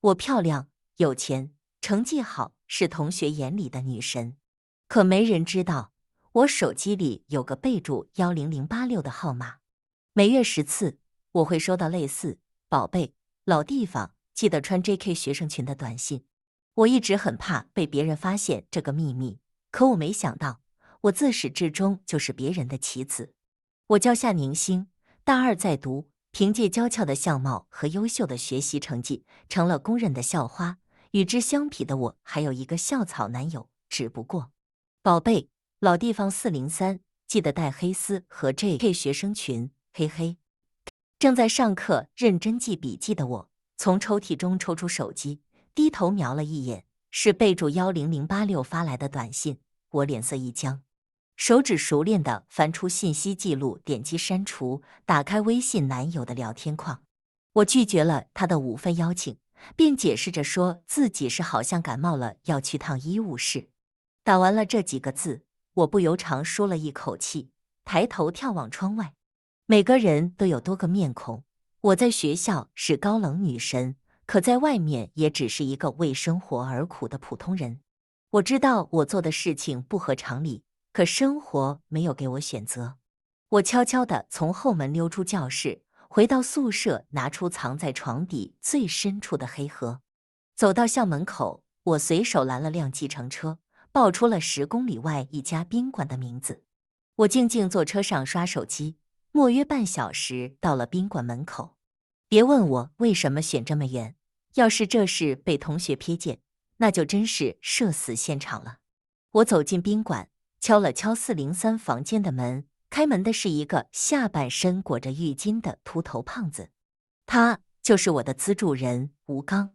我漂亮、有钱、成绩好，是同学眼里的女神。可没人知道，我手机里有个备注10086的号码。每月10次，我会收到类似“宝贝、老地方，记得穿 JK 学生裙”的短信。我一直很怕被别人发现这个秘密，可我没想到，我自始至终就是别人的棋子。我叫夏宁星，大二在读，凭借娇俏的相貌和优秀的学习成绩，成了公认的校花。与之相比的我，还有一个校草男友，只不过，宝贝，老地方403，记得带黑丝和 JK 学生裙，嘿嘿。正在上课认真记笔记的我，从抽屉中抽出手机，低头瞄了一眼，是备注10086发来的短信。我脸色一僵，手指熟练地翻出信息记录，点击删除，打开微信男友的聊天框。我拒绝了他的5份邀请，并解释着说自己是好像感冒了，要去趟医务室。打完了这几个字，我不由长舒了一口气，抬头眺望窗外。每个人都有多个面孔，我在学校是高冷女神，可在外面也只是一个为生活而苦的普通人。我知道我做的事情不合常理，可生活没有给我选择。我悄悄地从后门溜出教室，回到宿舍，拿出藏在床底最深处的黑盒。走到校门口，我随手拦了辆计程车，报出了10公里外一家宾馆的名字。我静静坐车上刷手机，莫约半小时到了宾馆门口。别问我为什么选这么远，要是这事被同学瞥见，那就真是社死现场了。我走进宾馆，敲了敲403房间的门，开门的是一个下半身裹着浴巾的秃头胖子，他就是我的资助人吴刚。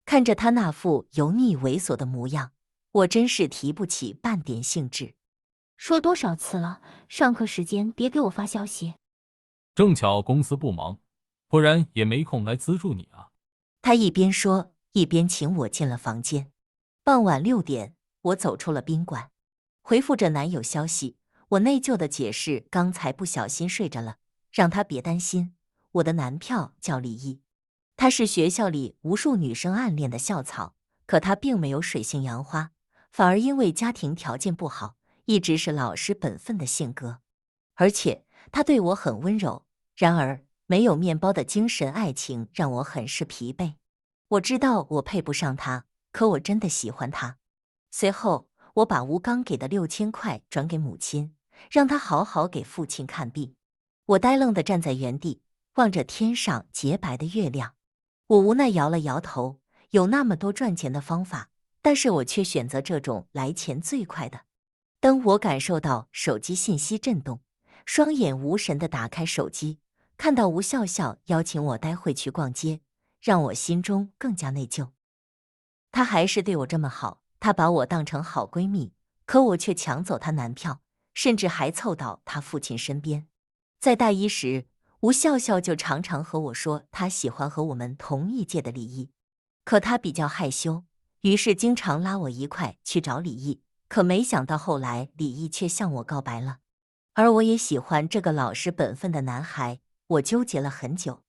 看着他那副油腻猥琐的模样，我真是提不起半点兴致。说多少次了，上课时间别给我发消息。正巧公司不忙，不然也没空来资助你啊。他一边说，一边请我进了房间。傍晚6点，我走出了宾馆，回复着男友消息。我内疚的解释刚才不小心睡着了，让他别担心。我的男票叫李毅，他是学校里无数女生暗恋的校草，可他并没有水性杨花，反而因为家庭条件不好，一直是老实本分的性格。而且他对我很温柔，然而没有面包的精神爱情让我很是疲惫。我知道我配不上他，可我真的喜欢他。随后，我把吴刚给的6000块转给母亲，让他好好给父亲看病。我呆愣地站在原地，望着天上洁白的月亮。我无奈摇了摇头，有那么多赚钱的方法，但是我却选择这种来钱最快的。当我感受到手机信息震动，双眼无神地打开手机，看到吴笑笑邀请我待会去逛街，让我心中更加内疚。她还是对我这么好，她把我当成好闺蜜，可我却抢走她男票，甚至还凑到她父亲身边。在大一时，吴笑笑就常常和我说她喜欢和我们同一届的李毅，可她比较害羞，于是经常拉我一块去找李毅。可没想到后来李毅却向我告白了，而我也喜欢这个老实本分的男孩。我纠结了很久，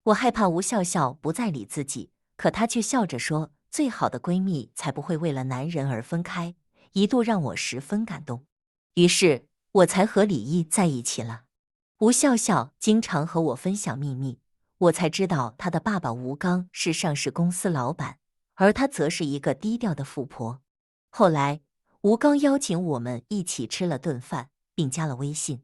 我害怕吴笑笑不再理自己，可她却笑着说最好的闺蜜才不会为了男人而分开，一度让我十分感动。于是我才和李毅在一起了。吴笑笑经常和我分享秘密，我才知道她的爸爸吴刚是上市公司老板，而她则是一个低调的富婆。后来吴刚邀请我们一起吃了顿饭，并加了微信。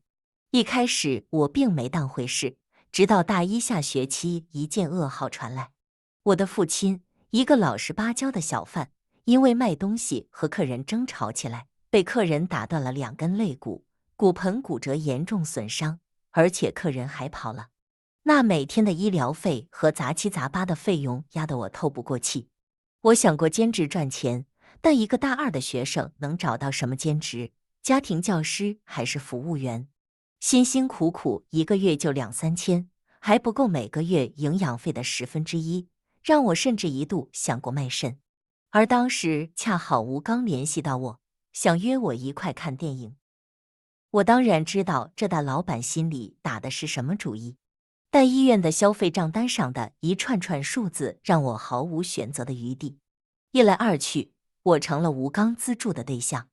一开始我并没当回事，直到大一下学期，一件噩耗传来。我的父亲，一个老实巴交的小贩，因为卖东西和客人争吵起来，被客人打断了2根肋骨，骨盆骨折严重损伤，而且客人还跑了。那每天的医疗费和杂七杂八的费用压得我透不过气。我想过兼职赚钱，但一个大二的学生能找到什么兼职？家庭教师还是服务员？辛辛苦苦一个月就2、3千，还不够每个月营养费的1/10，让我甚至一度想过卖肾。而当时恰好吴刚联系到我，想约我一块看电影。我当然知道这大老板心里打的是什么主意，但医院的消费账单上的一串串数字让我毫无选择的余地。一来二去，我成了吴刚资助的对象。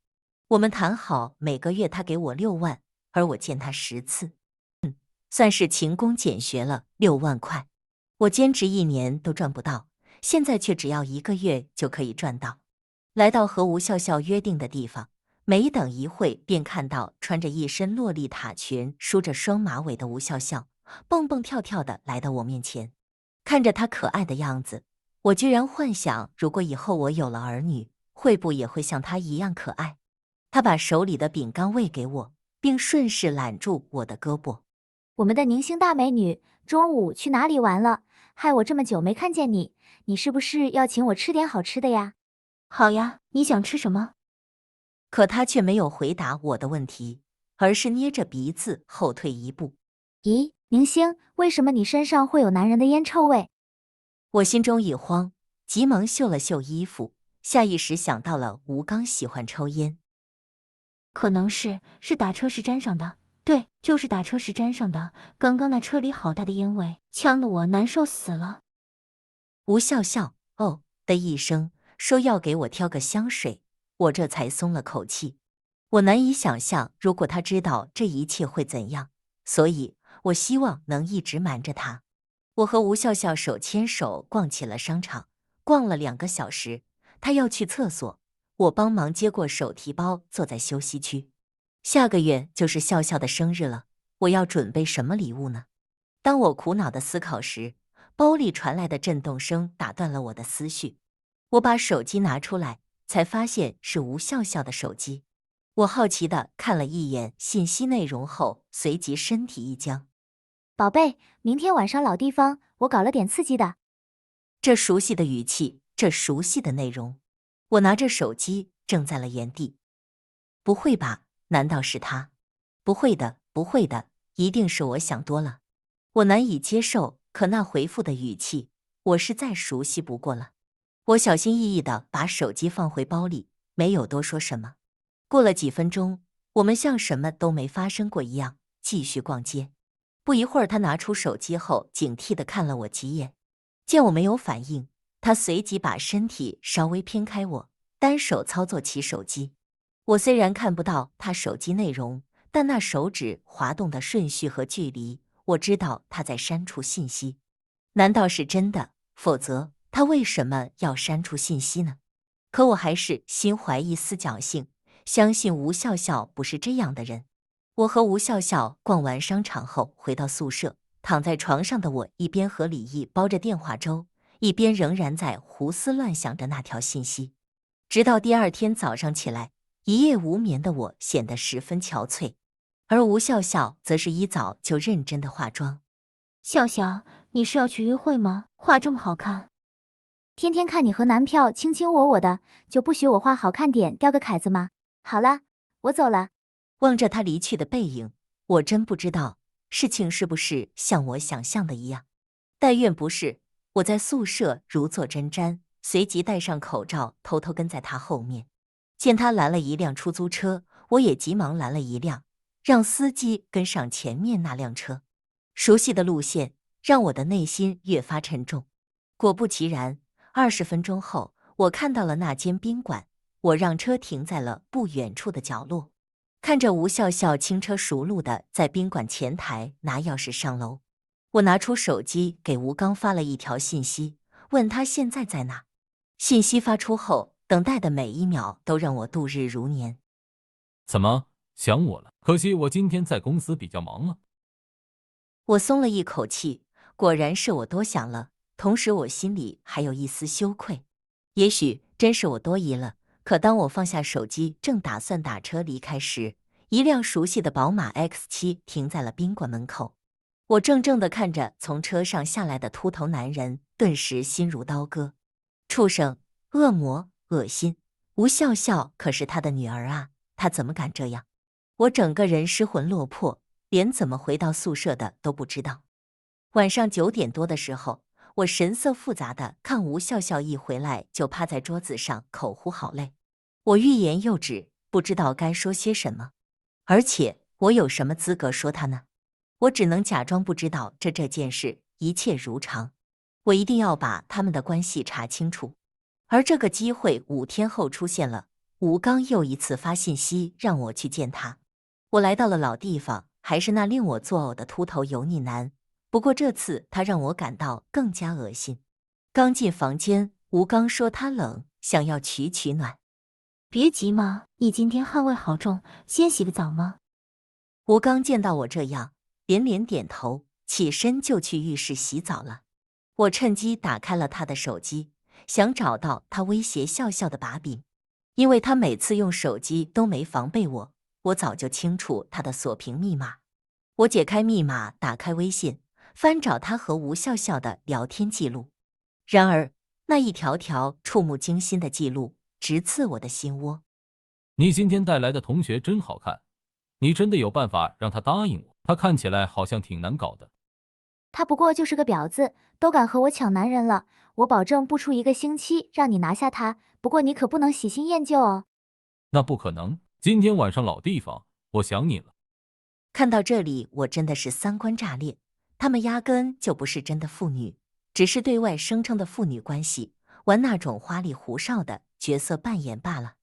我们谈好每个月他给我6万，而我见他10次，算是勤工俭学了6万块。我兼职1年都赚不到，现在却只要1个月就可以赚到。来到和吴笑笑约定的地方，没等一会便看到穿着一身洛丽塔裙、梳着双马尾的吴笑笑，蹦蹦跳跳的来到我面前。看着她可爱的样子，我居然幻想，如果以后我有了儿女，会不也会像她一样可爱？她把手里的饼干喂给我，并顺势揽住我的胳膊。我们的宁星大美女，中午去哪里玩了？害我这么久没看见你，你是不是要请我吃点好吃的呀？好呀，你想吃什么？可她却没有回答我的问题，而是捏着鼻子后退一步。咦，宁星，为什么你身上会有男人的烟臭味？我心中一慌，急忙嗅了嗅衣服，下意识想到了吴刚喜欢抽烟。可能是打车时沾上的。对，就是打车时沾上的。刚刚那车里好大的烟味，呛得我难受死了。吴笑笑哦的一声，说要给我挑个香水，我这才松了口气。我难以想象，如果他知道这一切会怎样，所以我希望能一直瞒着他。我和吴笑笑手牵手逛起了商场，逛了2个小时。他要去厕所，我帮忙接过手提包，坐在休息区。下个月就是笑笑的生日了，我要准备什么礼物呢？当我苦恼的思考时，包里传来的震动声打断了我的思绪。我把手机拿出来，才发现是吴笑笑的手机。我好奇地看了一眼信息内容后，随即身体一僵。宝贝，明天晚上老地方，我搞了点刺激的。这熟悉的语气，这熟悉的内容，我拿着手机怔在了原地。不会吧？难道是他？不会的，不会的，一定是我想多了。我难以接受，可那回复的语气，我是再熟悉不过了。我小心翼翼地把手机放回包里，没有多说什么。过了几分钟，我们像什么都没发生过一样，继续逛街。不一会儿，他拿出手机后，警惕地看了我几眼。见我没有反应，他随即把身体稍微偏开我，单手操作起手机。我虽然看不到他手机内容，但那手指滑动的顺序和距离，我知道他在删除信息。难道是真的？否则他为什么要删除信息呢？可我还是心怀一丝侥幸，相信吴笑笑不是这样的人。我和吴笑笑逛完商场后回到宿舍，躺在床上的我一边和李毅煲着电话粥，一边仍然在胡思乱想着那条信息。直到第2天早上起来，一夜无眠的我显得十分憔悴，而吴笑笑则是一早就认真的化妆。笑笑，你是要去约会吗？化这么好看。天天看你和男票卿卿我我的，就不许我画好看点，掉个凯子吗？好了，我走了。望着他离去的背影，我真不知道事情是不是像我想象的一样。但愿不是。我在宿舍如坐针毡，随即戴上口罩，偷偷跟在他后面。见他拦了一辆出租车，我也急忙拦了一辆，让司机跟上前面那辆车。熟悉的路线让我的内心越发沉重。果不其然，20分钟后，我看到了那间宾馆。我让车停在了不远处的角落，看着吴笑笑轻车熟路的在宾馆前台拿钥匙上楼。我拿出手机给吴刚发了一条信息，问他现在在哪。信息发出后，等待的每一秒都让我度日如年。怎么，想我了？可惜我今天在公司比较忙了。我松了一口气，果然是我多想了，同时我心里还有一丝羞愧。也许真是我多疑了，可当我放下手机，正打算打车离开时，一辆熟悉的宝马 X7 停在了宾馆门口。我怔怔地看着从车上下来的秃头男人，顿时心如刀割。畜生，恶魔，恶心！吴笑笑可是他的女儿啊，他怎么敢这样？我整个人失魂落魄，连怎么回到宿舍的都不知道。晚上9点多的时候，我神色复杂的看吴笑笑一回来就趴在桌子上口呼好累。我欲言又止，不知道该说些什么。而且我有什么资格说他呢？我只能假装不知道这件事，一切如常。我一定要把他们的关系查清楚。而这个机会5天后出现了，吴刚又一次发信息让我去见他。我来到了老地方，还是那令我作呕的秃头油腻男，不过这次他让我感到更加恶心。刚进房间，吴刚说他冷，想要取暖。别急嘛，你今天汗味好重，先洗个澡吗？吴刚见到我这样，连连点头，起身就去浴室洗澡了。我趁机打开了他的手机，想找到他威胁笑笑的把柄，因为他每次用手机都没防备我，我早就清楚他的锁屏密码。我解开密码，打开微信，翻找他和吴笑笑的聊天记录。然而，那一条条触目惊心的记录直刺我的心窝。你今天带来的同学真好看，你真的有办法让他答应我？他看起来好像挺难搞的。他不过就是个婊子，都敢和我抢男人了，我保证不出1个星期让你拿下他，不过你可不能喜新厌旧哦。那不可能，今天晚上老地方，我想你了。看到这里，我真的是三观炸裂。他们压根就不是真的父女，只是对外声称的父女关系，玩那种花里胡哨的角色扮演罢了。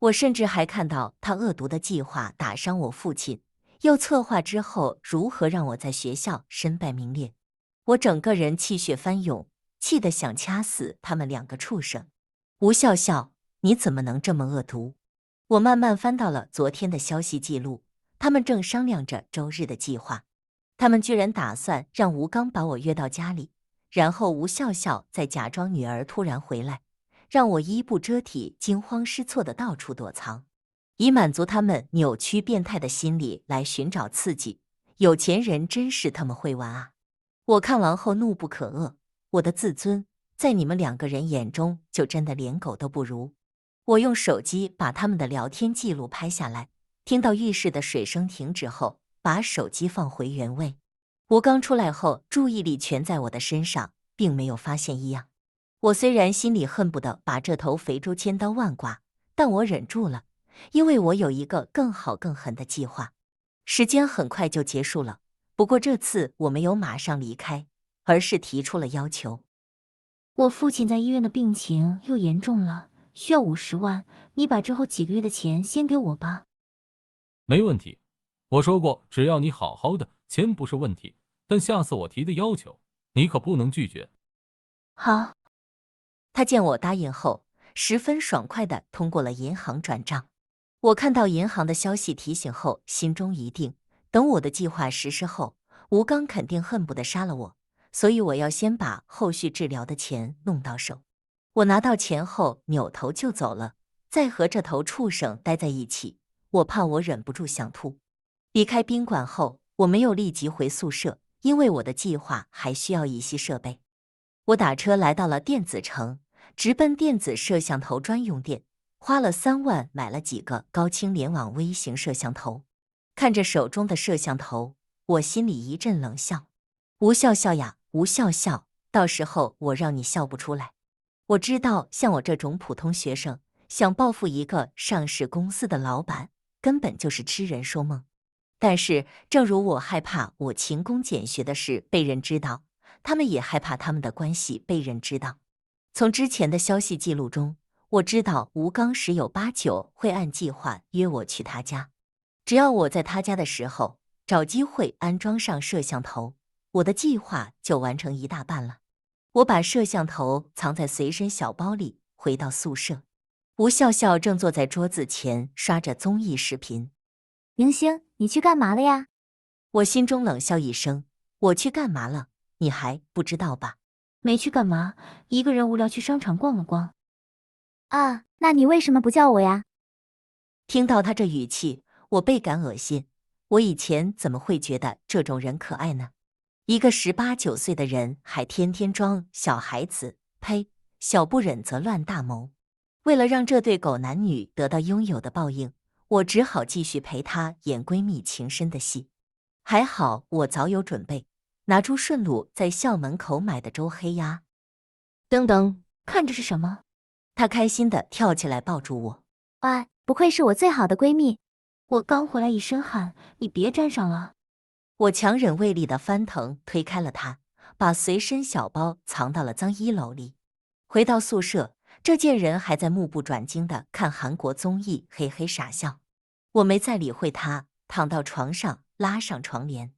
我甚至还看到他恶毒的计划打伤我父亲，又策划之后如何让我在学校身败名裂。我整个人气血翻涌，气得想掐死他们2个畜生。吴笑笑，你怎么能这么恶毒？我慢慢翻到了昨天的消息记录，他们正商量着周日的计划。他们居然打算让吴刚把我约到家里，然后吴笑笑再假装女儿突然回来，让我衣不遮体、惊慌失措的到处躲藏，以满足他们扭曲变态的心理来寻找刺激。有钱人真是他们会玩啊！我看完后怒不可遏，我的自尊在你们2个人眼中就真的连狗都不如。我用手机把他们的聊天记录拍下来，听到浴室的水声停止后，把手机放回原位。吴刚出来后，注意力全在我的身上，并没有发现异样。我虽然心里恨不得把这头肥猪千刀万剐，但我忍住了，因为我有一个更好更狠的计划。时间很快就结束了，不过这次我没有马上离开，而是提出了要求。我父亲在医院的病情又严重了，需要50万，你把之后几个月的钱先给我吧。没问题，我说过，只要你好好的，钱不是问题。但下次我提的要求，你可不能拒绝。好。他见我答应后，十分爽快地通过了银行转账。我看到银行的消息提醒后，心中一定，等我的计划实施后，吴刚肯定恨不得杀了我，所以我要先把后续治疗的钱弄到手。我拿到钱后，扭头就走了，再和这头畜生待在一起，我怕我忍不住想吐。离开宾馆后，我没有立即回宿舍，因为我的计划还需要一些设备。我打车来到了电子城，直奔电子摄像头专用店，花了3万买了几个高清联网微型摄像头。看着手中的摄像头，我心里一阵冷笑。吴笑笑呀，吴笑笑，到时候我让你笑不出来。我知道像我这种普通学生，想报复一个上市公司的老板，根本就是痴人说梦。但是正如我害怕我勤工俭学的事被人知道，他们也害怕他们的关系被人知道。从之前的消息记录中，我知道吴刚十有八九会按计划约我去他家。只要我在他家的时候找机会安装上摄像头，我的计划就完成一大半了。我把摄像头藏在随身小包里，回到宿舍。吴笑笑正坐在桌子前刷着综艺视频。明星，你去干嘛了呀？我心中冷笑一声，我去干嘛了？你还不知道吧？没去干嘛，一个人无聊去商场逛了逛。啊，那你为什么不叫我呀？听到他这语气，我倍感恶心。我以前怎么会觉得这种人可爱呢？一个18、19岁的人还天天装小孩子，呸！小不忍则乱大谋。为了让这对狗男女得到应有的报应，我只好继续陪他演闺蜜情深的戏。还好我早有准备，拿出顺路在校门口买的周黑鸭。等等，看这是什么？他开心地跳起来抱住我。哇，不愧是我最好的闺蜜。我刚回来一身汗，你别沾上了。我强忍胃里的翻腾，推开了他，把随身小包藏到了脏衣篓里。回到宿舍，这贱人还在目不转睛地看韩国综艺，嘿嘿傻笑。我没再理会他，躺到床上，拉上床帘。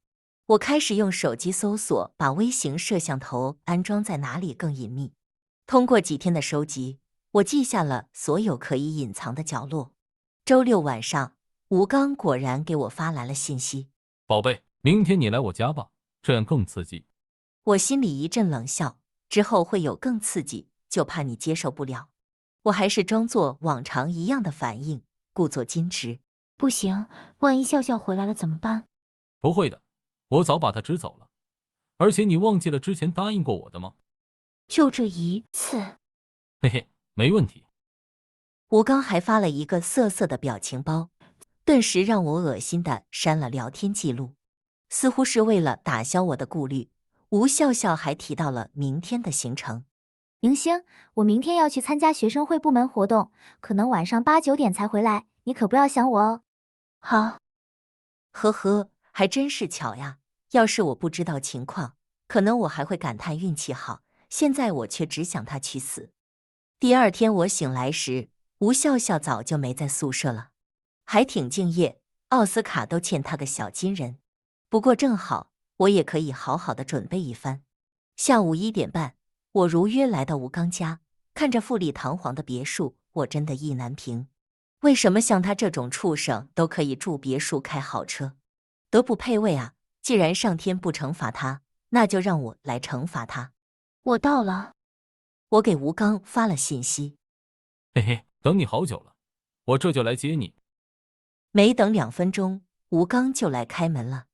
我开始用手机搜索，把微型摄像头安装在哪里更隐秘。通过几天的收集，我记下了所有可以隐藏的角落。周六晚上，吴刚果然给我发来了信息：宝贝，明天你来我家吧，这样更刺激。我心里一阵冷笑，之后会有更刺激，就怕你接受不了。我还是装作往常一样的反应，故作矜持。不行，万一笑笑回来了怎么办？不会的，我早把他支走了。而且你忘记了之前答应过我的吗？就这一次。嘿嘿，没问题。吴刚还发了一个涩涩的表情包，顿时让我恶心的删了聊天记录。似乎是为了打消我的顾虑，吴笑笑还提到了明天的行程。明星，我明天要去参加学生会部门活动，可能晚上8、9点才回来，你可不要想我哦。好。呵呵，还真是巧呀。要是我不知道情况，可能我还会感叹运气好，现在我却只想他去死。第二天我醒来时，吴笑笑早就没在宿舍了，还挺敬业，奥斯卡都欠他个小金人。不过正好，我也可以好好的准备一番。下午1点半，我如约来到吴刚家，看着富丽堂皇的别墅，我真的意难平。为什么像他这种畜生都可以住别墅开好车？德不配位啊！既然上天不惩罚他，那就让我来惩罚他。我到了。我给吴刚发了信息。嘿嘿，等你好久了，我这就来接你。没等2分钟，吴刚就来开门了。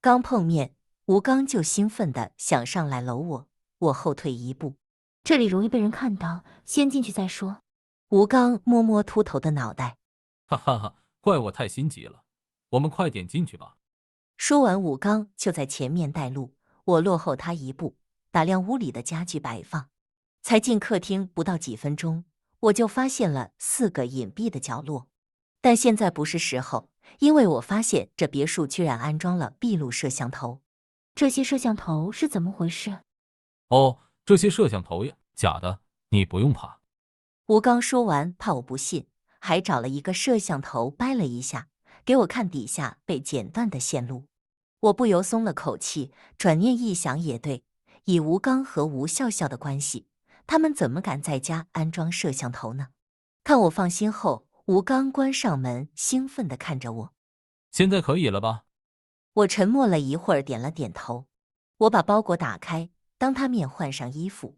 刚碰面，吴刚就兴奋地想上来搂我，我后退一步。这里容易被人看到，先进去再说。吴刚摸摸秃头的脑袋，哈哈哈，怪我太心急了，我们快点进去吧。说完，吴刚就在前面带路，我落后他一步，打量屋里的家具摆放。才进客厅不到几分钟，我就发现了4个隐蔽的角落。但现在不是时候，因为我发现这别墅居然安装了闭路摄像头。这些摄像头是怎么回事？哦，这些摄像头呀，假的，你不用怕。吴刚说完，怕我不信，还找了一个摄像头掰了一下，给我看底下被剪断的线路。我不由松了口气，转念一想也对，以吴刚和吴笑笑的关系，他们怎么敢在家安装摄像头呢？看我放心后，吴刚关上门，兴奋地看着我。现在可以了吧？我沉默了一会儿，点了点头。我把包裹打开，当他面换上衣服。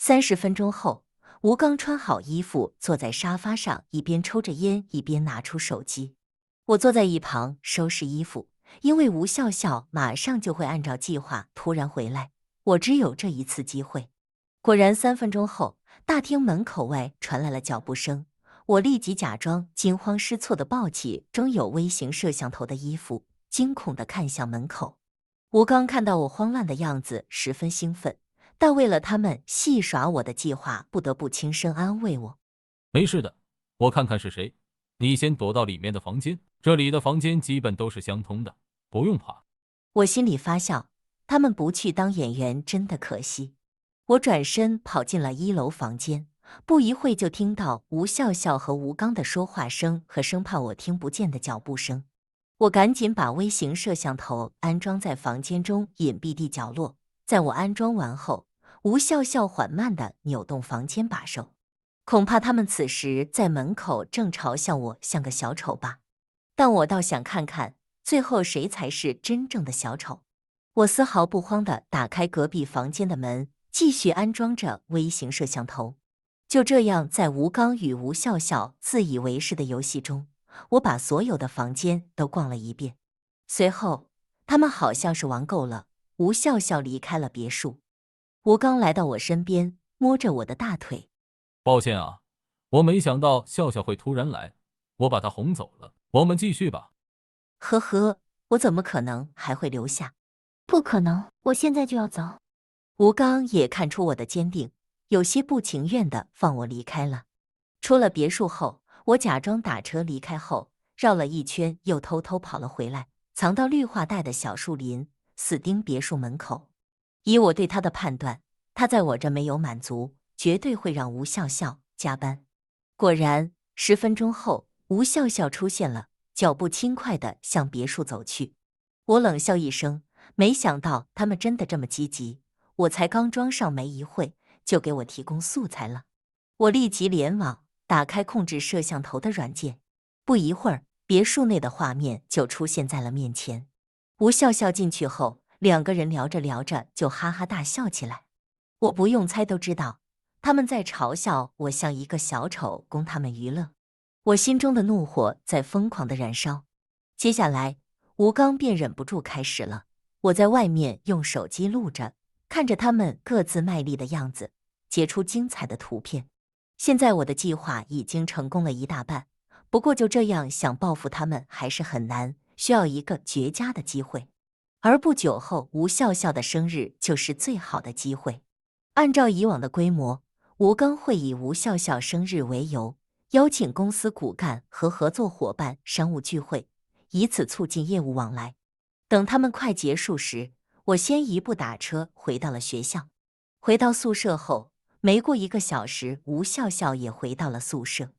30分钟后，吴刚穿好衣服，坐在沙发上，一边抽着烟，一边拿出手机。我坐在一旁收拾衣服，因为吴笑笑马上就会按照计划突然回来，我只有这一次机会。果然3分钟后，大厅门口外传来了脚步声。我立即假装惊慌失措地抱起装有微型摄像头的衣服，惊恐地看向门口。吴刚看到我慌乱的样子，十分兴奋，但为了他们戏耍我的计划，不得不轻声安慰我。没事的，我看看是谁。你先躲到里面的房间，这里的房间基本都是相通的，不用怕。我心里发笑，他们不去当演员真的可惜。我转身跑进了1楼房间，不一会就听到吴笑笑和吴刚的说话声和生怕我听不见的脚步声。我赶紧把微型摄像头安装在房间中隐蔽地角落。在我安装完后，吴笑笑缓慢地扭动房间把手，恐怕他们此时在门口正嘲笑我像个小丑吧。但我倒想看看，最后谁才是真正的小丑。我丝毫不慌地打开隔壁房间的门，继续安装着微型摄像头。就这样，在吴刚与吴笑笑自以为是的游戏中，我把所有的房间都逛了一遍。随后，他们好像是玩够了，吴笑笑离开了别墅。吴刚来到我身边，摸着我的大腿。抱歉啊，我没想到笑笑会突然来，我把他哄走了。我们继续吧。呵呵，我怎么可能还会留下？不可能，我现在就要走。吴刚也看出我的坚定，有些不情愿地放我离开了。出了别墅后，我假装打车离开后，绕了一圈又偷偷跑了回来，藏到绿化带的小树林，死盯别墅门口。以我对他的判断，他在我这没有满足，绝对会让吴笑笑加班。果然，10分钟后，吴笑笑出现了，脚步轻快地向别墅走去。我冷笑一声，没想到他们真的这么积极，我才刚装上没一会，就给我提供素材了。我立即联网，打开控制摄像头的软件。不一会儿，别墅内的画面就出现在了面前。吴笑笑进去后，2个人聊着聊着就哈哈大笑起来。我不用猜都知道，他们在嘲笑我像一个小丑供他们娱乐。我心中的怒火在疯狂的燃烧。接下来，吴刚便忍不住开始了。我在外面用手机录着，看着他们各自卖力的样子，截出精彩的图片。现在我的计划已经成功了一大半，不过就这样想报复他们还是很难，需要一个绝佳的机会。而不久后，吴笑笑的生日就是最好的机会。按照以往的规模，吴刚会以吴笑笑生日为由，邀请公司骨干和合作伙伴商务聚会，以此促进业务往来。等他们快结束时，我先一步打车回到了学校。回到宿舍后，没过1个小时，吴笑笑也回到了宿舍。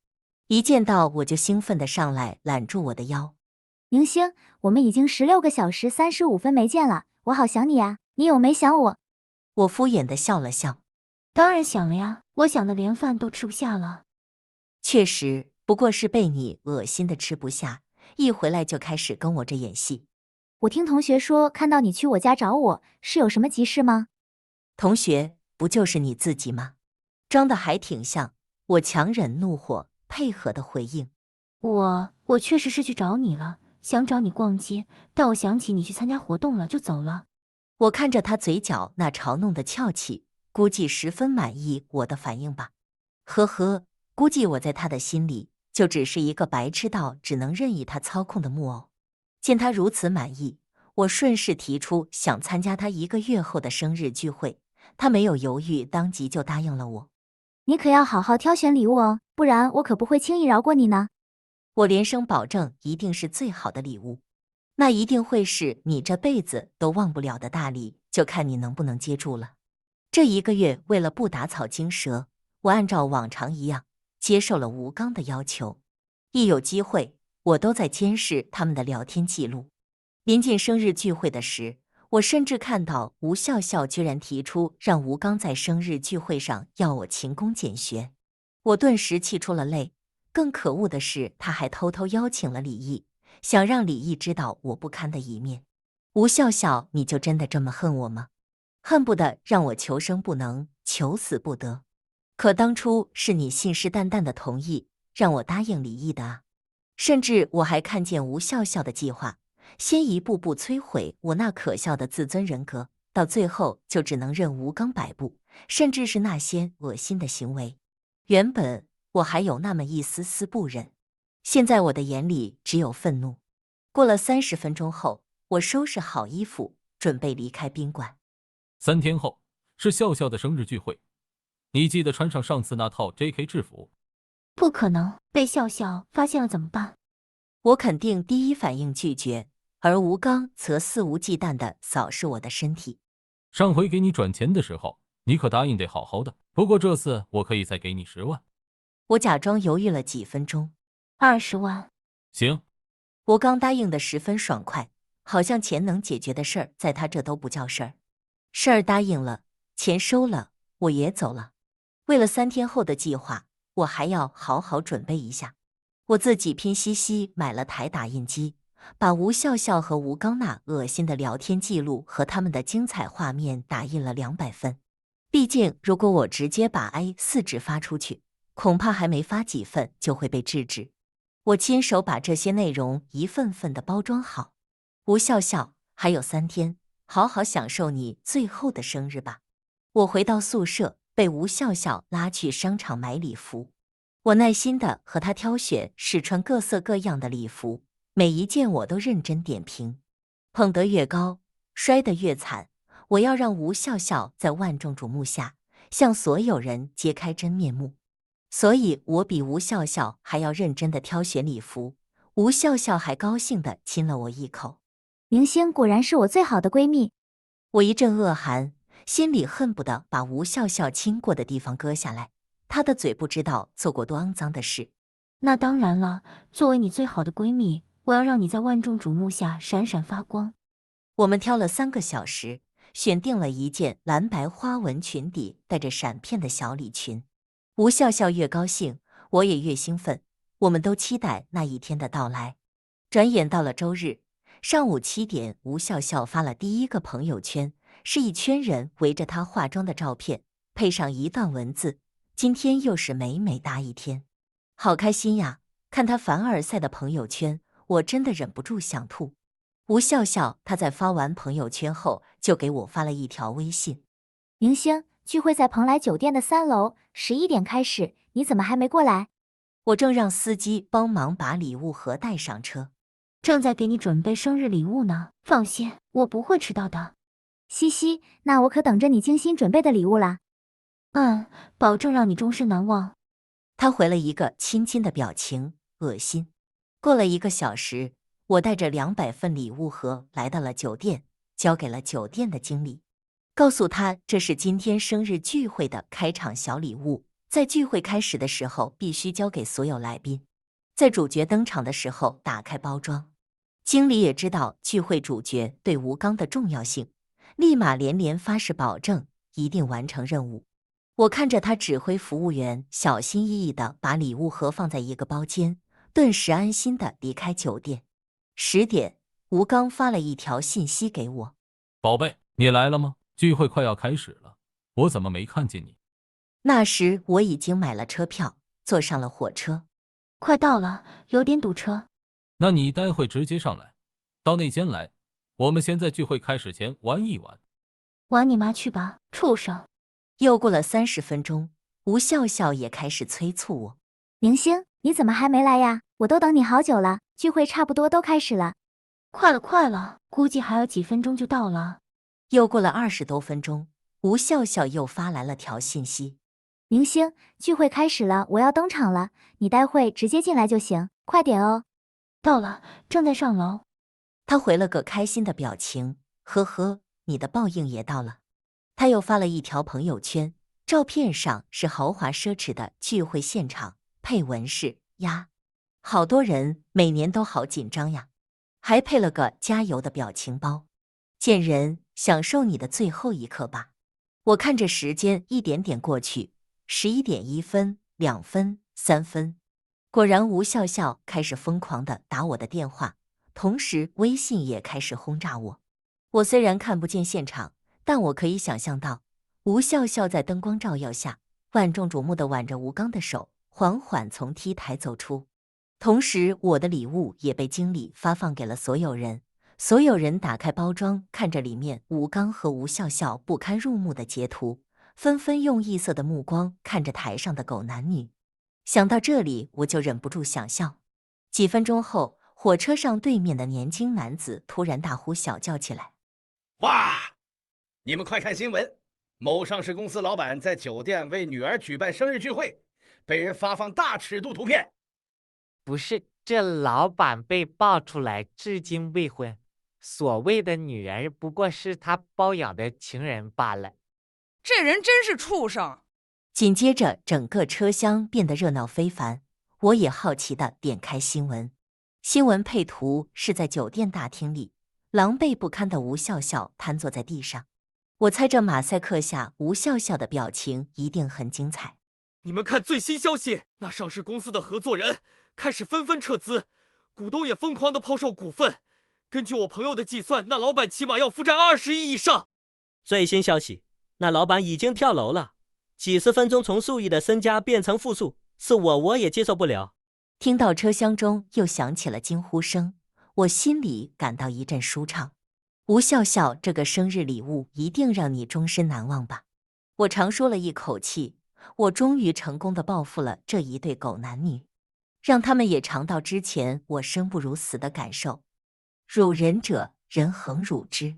一见到我就兴奋地上来揽住我的腰。明星，我们已经16个小时35分没见了，我好想你啊，你有没想我？我敷衍地笑了笑。当然想了呀，我想的连饭都吃不下了。确实，不过是被你恶心的吃不下，一回来就开始跟我这演戏。我听同学说看到你去我家找我，是有什么急事吗？同学，不就是你自己吗？装的还挺像。我强忍怒火，配合的回应。我确实是去找你了，想找你逛街，但我想起你去参加活动了，就走了。我看着他嘴角那嘲弄的翘起，估计十分满意我的反应吧。呵呵，估计我在他的心里就只是一个白痴到只能任意他操控的木偶。见他如此满意，我顺势提出想参加他1个月后的生日聚会，他没有犹豫，当即就答应了我。你可要好好挑选礼物哦，不然我可不会轻易饶过你呢。我连声保证一定是最好的礼物，那一定会是你这辈子都忘不了的大礼，就看你能不能接住了。这1个月为了不打草惊蛇，我按照往常一样接受了吴刚的要求。一有机会，我都在监视他们的聊天记录。临近生日聚会的时，我甚至看到吴笑笑居然提出让吴刚在生日聚会上要我勤工俭学，我顿时气出了泪。更可恶的是，他还偷偷邀请了李毅，想让李毅知道我不堪的一面。吴笑笑，你就真的这么恨我吗？恨不得让我求生不能，求死不得。可当初是你信誓旦旦的同意让我答应李毅的啊！甚至我还看见吴笑笑的计划，先一步步摧毁我那可笑的自尊人格，到最后就只能任吴刚摆布，甚至是那些恶心的行为。原本我还有那么一丝丝不忍，现在我的眼里只有愤怒。过了30分钟后，我收拾好衣服，准备离开宾馆。3天后是笑笑的生日聚会，你记得穿上上次那套 JK 制服。不可能，被笑笑发现了怎么办？我肯定第一反应拒绝，而吴刚则肆无忌惮地扫视我的身体。上回给你转钱的时候，你可答应得好好的，不过这次我可以再给你10万。我假装犹豫了几分钟。20万。行。吴刚答应的十分爽快，好像钱能解决的事儿在他这都不叫事儿。事儿答应了，钱收了，我也走了。为了3天后的计划，我还要好好准备一下。我自己拼夕夕买了台打印机，把吴笑笑和吴刚那恶心的聊天记录和他们的精彩画面打印了200份。毕竟如果我直接把 A4 纸发出去，恐怕还没发几份就会被制止。我亲手把这些内容一份份的包装好。吴笑笑，还有3天，好好享受你最后的生日吧。我回到宿舍，被吴笑笑拉去商场买礼服。我耐心的和他挑选试穿各色各样的礼服，每一件我都认真点评。捧得越高，摔得越惨。我要让吴笑笑在万众瞩目下，向所有人揭开真面目。所以我比吴笑笑还要认真的挑选礼服，吴笑笑还高兴的亲了我一口。明星果然是我最好的闺蜜。我一阵恶寒，心里恨不得把吴笑笑亲过的地方割下来。她的嘴不知道做过多肮脏的事。那当然了，作为你最好的闺蜜，我要让你在万众瞩目下闪闪发光。我们挑了3个小时，选定了一件蓝白花纹裙底带着闪片的小礼裙。吴笑笑越高兴，我也越兴奋，我们都期待那一天的到来。转眼到了周日上午7点，吴笑笑发了第一个朋友圈，是一圈人围着她化妆的照片，配上一段文字：今天又是美美哒一天。好开心呀！看她凡尔赛的朋友圈，我真的忍不住想吐。吴笑笑她在发完朋友圈后，就给我发了一条微信：明星，聚会在蓬莱酒店的3楼，11点开始，你怎么还没过来？我正让司机帮忙把礼物盒带上车。正在给你准备生日礼物呢，放心，我不会迟到的。嘻嘻，那我可等着你精心准备的礼物啦。保证让你终身难忘。他回了一个亲亲的表情，恶心。过了1个小时，我带着200份礼物盒来到了酒店，交给了酒店的经理，告诉他这是今天生日聚会的开场小礼物，在聚会开始的时候必须交给所有来宾，在主角登场的时候打开包装。经理也知道聚会主角对吴刚的重要性，立马连连发誓保证一定完成任务。我看着他指挥服务员小心翼翼地把礼物盒放在一个包间，顿时安心地离开酒店。10点，吴刚发了一条信息给我：宝贝，你来了吗？聚会快要开始了，我怎么没看见你？那时我已经买了车票，坐上了火车。快到了，有点堵车。那你待会直接上来，到那间来，我们先在聚会开始前玩一玩。玩你妈去吧，畜生！又过了30分钟，吴笑笑也开始催促我：明星，你怎么还没来呀？我都等你好久了，聚会差不多都开始了。快了，估计还有几分钟就到了。又过了20多分钟，吴笑笑又发来了条信息：明星，聚会开始了，我要登场了，你待会直接进来就行，快点哦。到了，正在上楼。他回了个开心的表情，呵呵，你的报应也到了。他又发了一条朋友圈，照片上是豪华奢侈的聚会现场，配文是呀，好多人，每年都好紧张呀，还配了个加油的表情包。贱人，享受你的最后一刻吧。我看着时间一点点过去，11点1分、2分、3分，果然吴笑笑开始疯狂地打我的电话，同时微信也开始轰炸我。我虽然看不见现场，但我可以想象到，吴笑笑在灯光照耀下，万众瞩目地挽着吴刚的手，缓缓从 T 台走出。同时，我的礼物也被经理发放给了所有人。所有人打开包装，看着里面吴刚和吴笑笑不堪入目的截图，纷纷用异色的目光看着台上的狗男女。想到这里，我就忍不住想笑。几分钟后，火车上对面的年轻男子突然大呼小叫起来：哇！你们快看新闻，某上市公司老板在酒店为女儿举办生日聚会，被人发放大尺度图片。不是，这老板被爆出来至今未婚，所谓的女儿不过是他包养的情人罢了。这人真是畜生！紧接着，整个车厢变得热闹非凡。我也好奇地点开新闻，新闻配图是在酒店大厅里，狼狈不堪的吴笑笑瘫坐在地上。我猜这马赛克下吴笑笑的表情一定很精彩。你们看最新消息，那上市公司的合作人开始纷纷撤资，股东也疯狂地抛售股份。根据我朋友的计算，那老板起码要负债20亿以上。最新消息，那老板已经跳楼了，几十分钟从数亿的身家变成负数，是我也接受不了。听到车厢中又响起了惊呼声，我心里感到一阵舒畅。吴笑笑，这个生日礼物一定让你终身难忘吧。我长舒了一口气，我终于成功地报复了这一对狗男女，让他们也尝到之前我生不如死的感受。辱人者，人恒辱之。